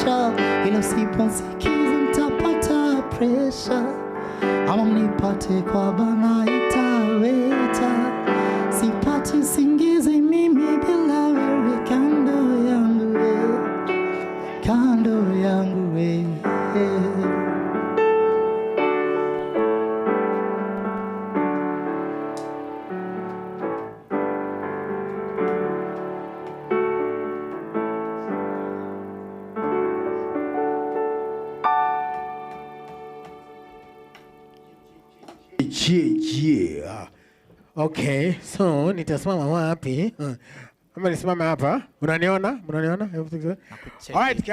pressure, ila usiponsikiza nitapata pressure. Ama mnipate kwa bana itaweta, sipati usingizi mimi bila wewe kando yangu we, kando yangu we. Yeah. Okay, so nitasimama wapi? Kama nisimame hapa, unaniona? Everything good? Alright,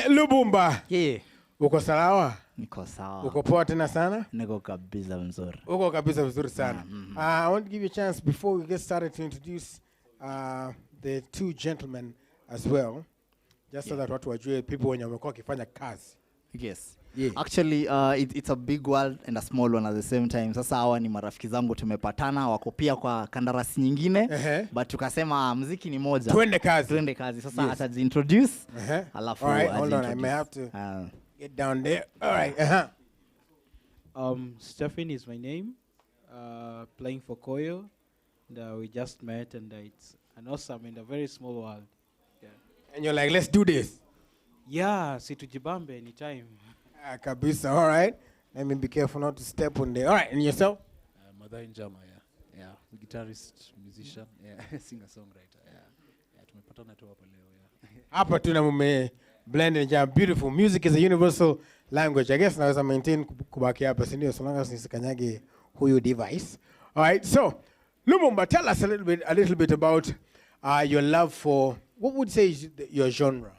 Lumumba. Yeah. Uko sawa? Niko sawa. Uko poa tena sana? Niko kabisa mzuri. Uko kabisa vizuri sana. I want to give you a chance before we get started to introduce the two gentlemen as well. Just so that watu wajue people wenye wamekuwa wakifanya kazi. Yes. Yeah. Actually, it's a big world and a small one at the same time. Sasa hawa ni marafiki zangu tumepatana, wako pia kwa kandarasi nyingine, but tukasema muziki ni moja. Twende kazi. Sasa yes. Atajiintroduce. Alafu alright, hold on, I may have to get down there. Alright. Stephen is my name. Playing for Koyo. And, we just met, and it's an awesome and a very small world. Yeah. And you're like, let's do this. Yeah, situjibambe anytime. Kabisa, all right. Let me be careful not to step on there. All right, and yourself? Mother in Jama, yeah. Guitarist, musician, singer-songwriter, yeah. Tumepatana tu hapa leo, yeah. Hapa tuna mume blend and jam. Beautiful. Music is a universal language. I guess naweza maintain kubaki hapa, si ndio? So long as nisikanyage huyu device. All right, so Lumumba, tell us a little bit about your love for, what would you say is your genre?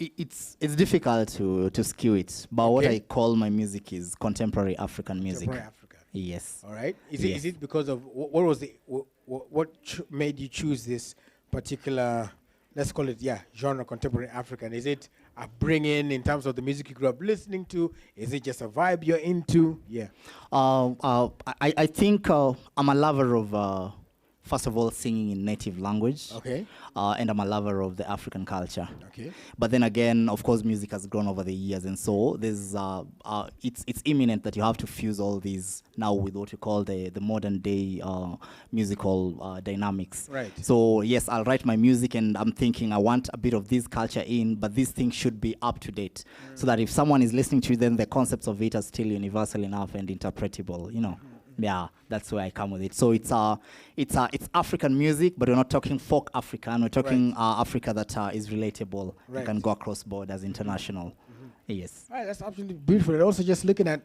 It's difficult to skew it, but what I call my music is contemporary African music. Contemporary African. Yes. All right. Is it because of what made you choose this particular, let's call it genre, contemporary African? Is it a bring-in in terms of the music you grew up listening to? Is it just a vibe you're into? Yeah. I think I'm a lover of first of all, singing in native language. Okay. And I'm a lover of the African culture. Okay. But then again, of course, music has grown over the years, and so there's it's imminent that you have to fuse all these now with what you call the modern day musical dynamics. Right. So yes, I'll write my music, and I'm thinking I want a bit of this culture in, but this thing should be up to date, so that if someone is listening to it, then the concepts of it are still universal enough and interpretable. You know. Yeah, that's where I come with it. So it's African music, but we're not talking folk African. We're talking Africa that is relatable. Right. You can go across borders, international. Yes. All right, that's absolutely beautiful. And also just looking at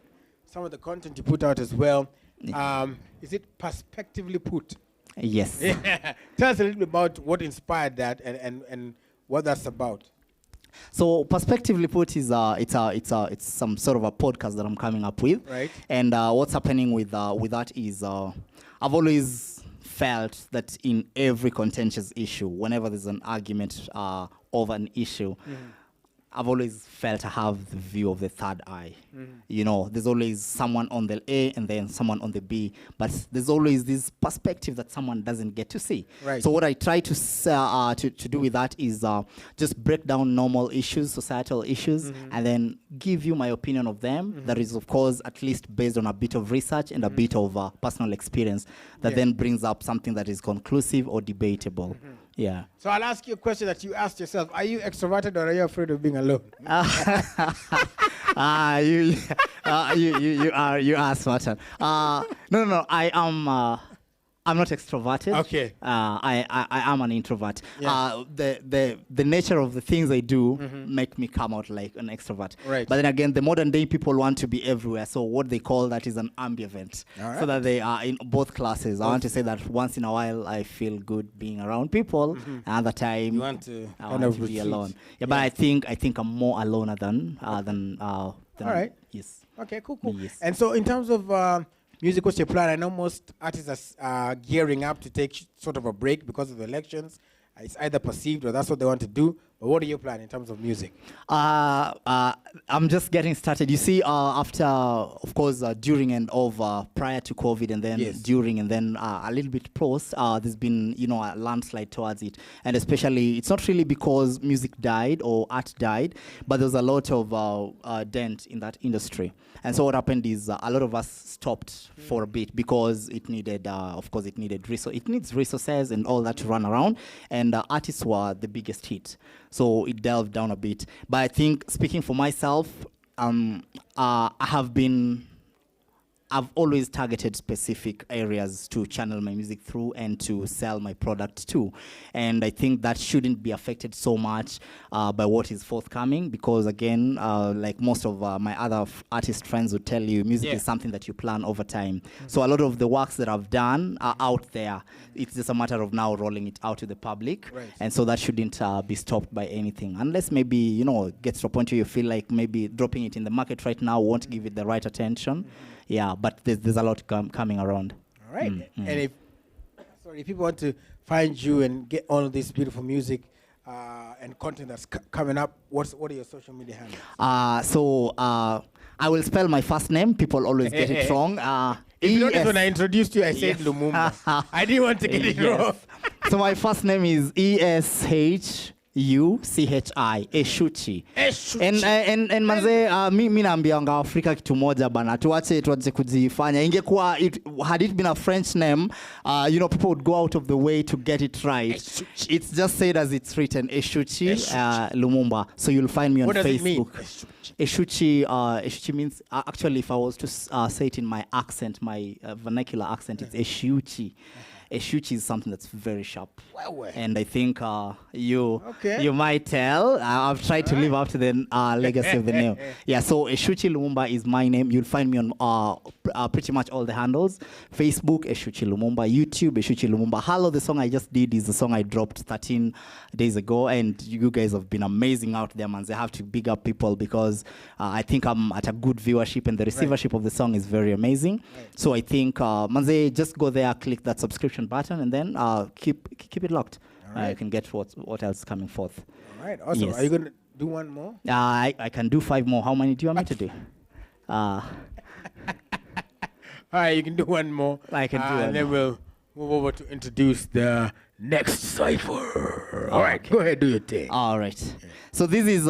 some of the content you put out as well. Is it perspectively put? Yes. Tell us a little bit about what inspired that and what that's about. So perspectively put is it's some sort of a podcast that I'm coming up with. Right. And what's happening with that is I've always felt that in every contentious issue, whenever there's an argument over an issue, I've always felt I have the view of the third eye. You know, there's always someone on the A and then someone on the B, but there's always this perspective that someone doesn't get to see. Right. So what I try to do with that is just break down normal issues, societal issues, and then give you my opinion of them. That is, of course, at least based on a bit of research and a bit of personal experience that then brings up something that is conclusive or debatable. Yeah. So I'll ask you a question that you asked yourself. Are you extroverted or are you afraid of being alone? You are smart. No. I'm not extroverted. Okay. I am an introvert. Yeah. The nature of the things I do make me come out like an extrovert. Right. But then again, the modern day people want to be everywhere. So what they call that is an ambivert. All So that they are in both classes. I want to say that once in a while I feel good being around people. Another time You want to I kind want of to be retreat. alone. Yeah, but I think I'm more alone than All right. Yes. Okay, cool. Yes. And so in terms of music, what's your plan? I know most artists are gearing up to take sort of a break because of the elections. It's either perceived or that's what they want to do. What are your plans in terms of music? I'm just getting started. You see, after, of course, during and over, prior to COVID, and then Yes. during, and then a little bit post, there's been, a landslide towards it. And especially, it's not really because music died or art died, but there's a lot of dent in that industry. And so what happened is a lot of us stopped for a bit because it needed, of course, it needs resources and all that to run around. And artists were the biggest hit. So it delved down a bit. But I think, speaking for myself, I've always targeted specific areas to channel my music through and to sell my product to. And I think that shouldn't be affected so much by what is forthcoming because, again, like most of my other artist friends would tell you, music is something that you plan over time. So a lot of the works that I've done are out there. It's just a matter of now rolling it out to the public. Right. And so that shouldn't be stopped by anything. Unless maybe, it gets to a point where you feel like maybe dropping it in the market right now won't give it the right attention. Yeah, but there's a lot coming around. All right. And if people want to find you and get all of this beautiful music and content that's coming up, what are your social media handles? So I will spell my first name. People always get it wrong. If you notice when I introduced you, I said Lumumba. I didn't want to get it wrong. So my first name is ESHUCHI, Eshuchi. And manze, mi naambianga Afrika kitu moja bana, tuache kujifanya. Ingekuwa, had it been a French name, people would go out of the way to get it right. Eshuchi. It's just said as it's written, Eshuchi Lumumba. So you'll find me on What does Facebook. it mean? Eshuchi means, actually, if I was to say it in my accent, my vernacular accent, it's Eshuchi. Eshuchi is something that's very sharp. Well. And I think you might tell. I've tried to live up to the legacy of the name. Yeah, so Eshuchi Lumumba is my name. You'll find me on pretty much all the handles. Facebook, Eshuchi Lumumba. YouTube, Eshuchi Lumumba. Hello, the song I just did is the song I dropped 13 days ago. And you guys have been amazing out there, man. I have to big up people because I think I'm at a good viewership and the receivership of the song is very amazing. Right. So I think, Manze, just go there, click that subscription button, and then keep it locked. Right. You can get what else coming forth. All right, awesome. Yes. Are you going to do one more? I can do 5 more. How many do you want me to do? All right, you can do one more. I can do one and then we'll move over to introduce the next cipher. All right, go ahead, do your thing. All right. So this is